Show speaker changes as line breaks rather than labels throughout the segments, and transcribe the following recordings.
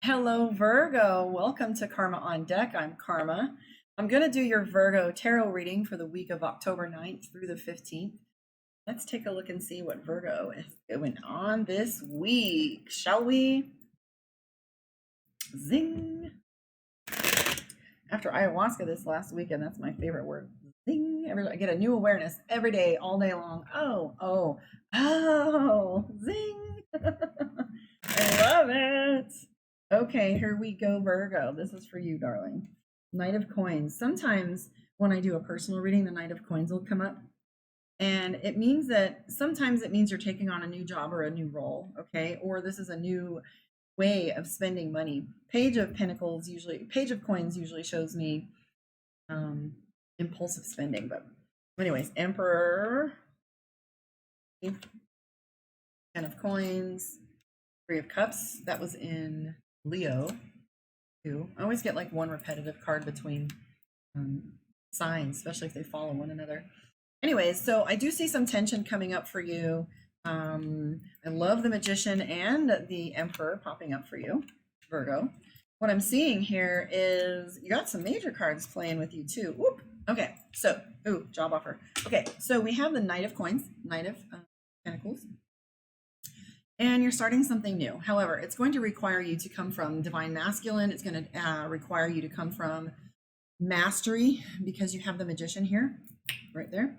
Hello, Virgo. Welcome to Karma on Deck. I'm Karma. I'm going to do your Virgo tarot reading for the week of October 9th through the 15th. Let's take a look and see what Virgo is going on this week, shall we? Zing. After ayahuasca this last weekend, that's my favorite word. Zing. I get a new awareness every day, all day long. Oh, zing. I love it. Okay, here we go, Virgo. This is for you, darling. Knight of Coins. Sometimes when I do a personal reading, the Knight of Coins will come up. And it means that sometimes it means you're taking on a new job or a new role, okay? Or this is a new way of spending money. Page of Pentacles usually, Page of Coins usually shows me impulsive spending. But anyways, Emperor, Ten of Coins, Three of Cups. That was in Leo too. I always get like one repetitive card between signs, especially if they follow one another. Anyways, so I do see some tension coming up for you. I love the Magician and the Emperor popping up for you, Virgo. What I'm seeing here is you got some major cards playing with you too. Whoop. Okay, so, job offer. Okay, so we have the Knight of Coins, Knight of Pentacles. And you're starting something new. However, it's going to require you to come from divine masculine. It's going to require you to come from mastery because you have the Magician here, right there.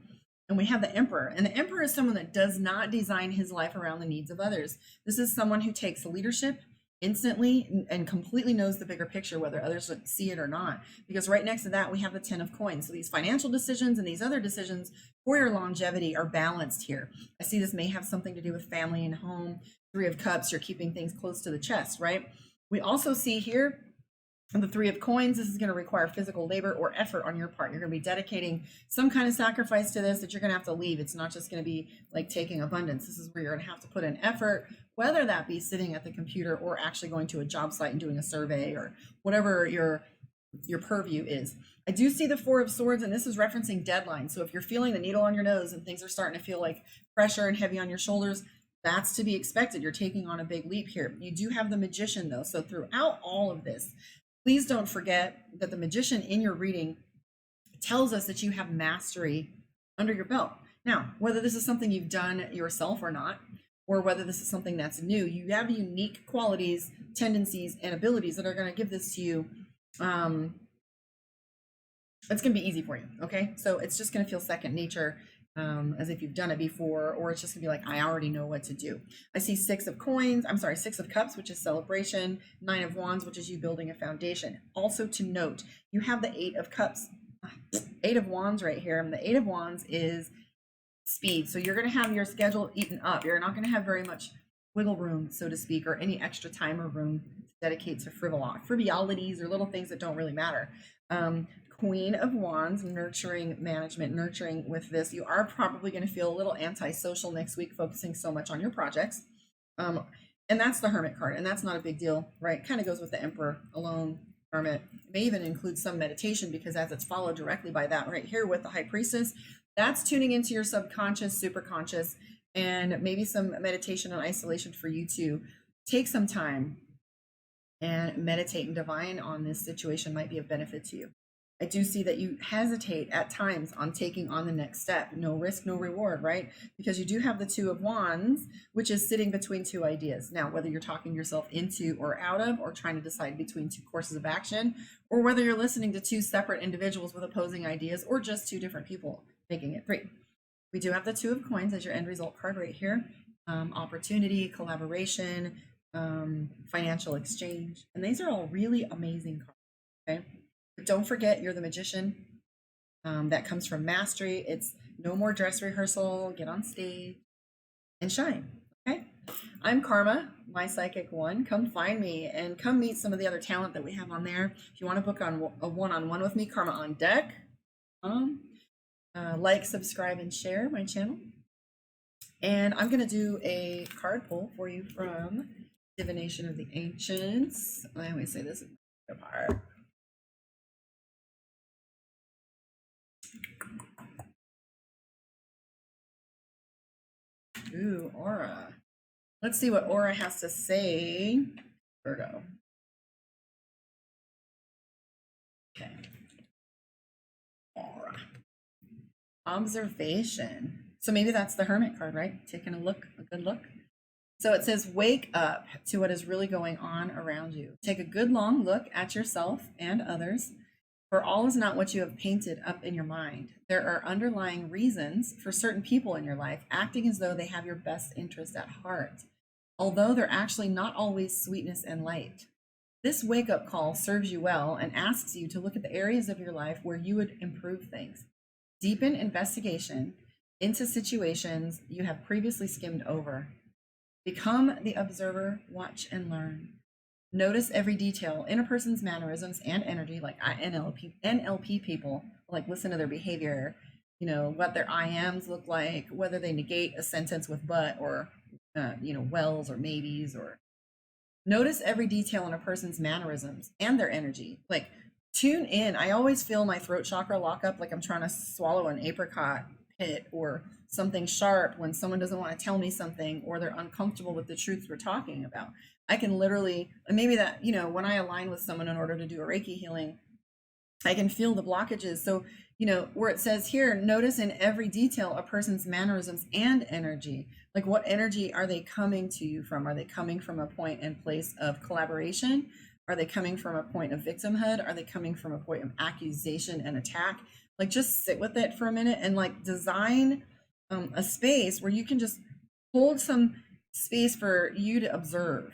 And we have the Emperor. And the Emperor is someone that does not design his life around the needs of others. This is someone who takes leadership instantly and completely knows the bigger picture, whether others see it or not. Because right next to that, we have the 10 of Coins. So these financial decisions and these other decisions for your longevity are balanced here. I see this may have something to do with family and home. Three of Cups, you're keeping things close to the chest, right? We also see here the Three of Coins. This is going to require physical labor or effort on your part. You're going to be dedicating some kind of sacrifice to this that you're going to have to leave. It's not just going to be like taking abundance. This is where you're going to have to put in effort, whether that be sitting at the computer or actually going to a job site and doing a survey or whatever your purview is. I do see the Four of Swords, and this is referencing deadlines. So if you're feeling the needle on your nose and things are starting to feel like pressure and heavy on your shoulders, that's to be expected. You're taking on a big leap here. You do have the Magician though. So throughout all of this, please don't forget that the Magician in your reading tells us that you have mastery under your belt. Now, whether this is something you've done yourself or not, or whether this is something that's new, you have unique qualities, tendencies, and abilities that are going to give this to you. It's going to be easy for you, okay? So it's just going to feel second nature, as if you've done it before, or it's just gonna be like, I already know what to do. I see Six of Cups, which is celebration, Nine of Wands, which is you building a foundation. Also to note, you have the Eight of Cups, Eight of Wands right here, and the Eight of Wands is speed. So you're gonna have your schedule eaten up. You're not gonna have very much wiggle room, so to speak, or any extra time or room to dedicate to frivolities or little things that don't really matter. Queen of Wands, nurturing management, nurturing with this. You are probably going to feel a little antisocial next week, focusing so much on your projects. And that's the Hermit card, and that's not a big deal, right? Kind of goes with the Emperor, alone, Hermit. It may even include some meditation because as it's followed directly by that right here with the High Priestess, that's tuning into your subconscious, superconscious, and maybe some meditation and isolation for you to take some time and meditate and divine on this situation might be of benefit to you. I do see that you hesitate at times on taking on the next step. No risk, no reward, right? Because you do have the Two of Wands, which is sitting between two ideas. Now, whether you're talking yourself into or out of, or trying to decide between two courses of action, or whether you're listening to two separate individuals with opposing ideas, or just two different people making it three. We do have the Two of Coins as your end result card right here. Opportunity, collaboration, financial exchange. And these are all really amazing cards, okay? But don't forget, you're the Magician. That comes from mastery. It's no more dress rehearsal. Get on stage and shine. Okay. I'm Karma, my psychic one. Come find me and come meet some of the other talent that we have on there. If you want to book on a one-on-one with me, Karma on Deck. Like, subscribe, and share my channel. And I'm going to do a card pull for you from Divination of the Ancients. I always say this is my favorite part. Ooh, Aura. Let's see what Aura has to say. Virgo. Observation. So maybe that's the Hermit card, right? Taking a look, a good look. So it says, wake up to what is really going on around you. Take a good long look at yourself and others, for all is not what you have painted up in your mind. There are underlying reasons for certain people in your life acting as though they have your best interest at heart, although they're actually not always sweetness and light. This wake up call serves you well and asks you to look at the areas of your life where you would improve things. Deepen investigation into situations you have previously skimmed over. Become the observer, watch and learn. Notice every detail in a person's mannerisms and energy, like NLP people, like listen to their behavior, what their I ams look like, whether they negate a sentence with but or, wells or maybes, or notice every detail in a person's mannerisms and their energy. Like tune in. I always feel my throat chakra lock up like I'm trying to swallow an apricot pit or something sharp when someone doesn't want to tell me something or they're uncomfortable with the truths we're talking about. I can literally, maybe that, when I align with someone in order to do a Reiki healing, I can feel the blockages. So, where it says here, notice in every detail a person's mannerisms and energy. Like what energy are they coming to you from? Are they coming from a point and place of collaboration? Are they coming from a point of victimhood? Are they coming from a point of accusation and attack? Like just sit with it for a minute and like design a space where you can just hold some space for you to observe.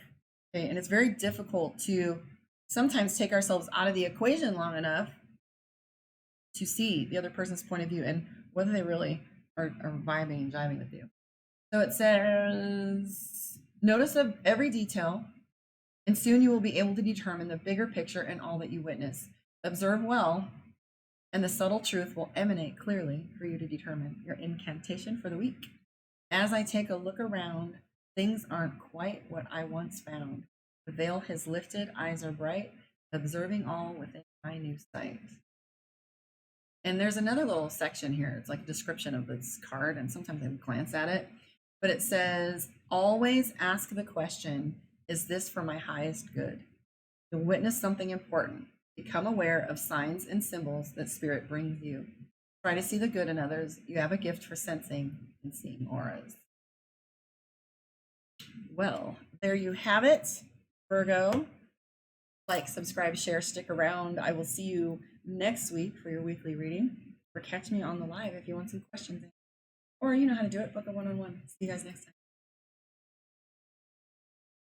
Okay. And it's very difficult to sometimes take ourselves out of the equation long enough to see the other person's point of view and whether they really are vibing and jiving with you. So it says, notice of every detail, and soon you will be able to determine the bigger picture and all that you witness. Observe well, and the subtle truth will emanate clearly for you to determine. Your incantation for the week. As I take a look around, things aren't quite what I once found. The veil has lifted, eyes are bright, observing all within my new sight. And there's another little section here. It's like a description of this card, and sometimes I glance at it. But it says, always ask the question, is this for my highest good? You'll witness something important. Become aware of signs and symbols that spirit brings you. Try to see the good in others. You have a gift for sensing and seeing auras. Well, there you have it, Virgo. Like, subscribe, share, stick around. I will see you next week for your weekly reading, or catch me on the live if you want some questions. Or you know how to do it, book a one-on-one. See you guys next time.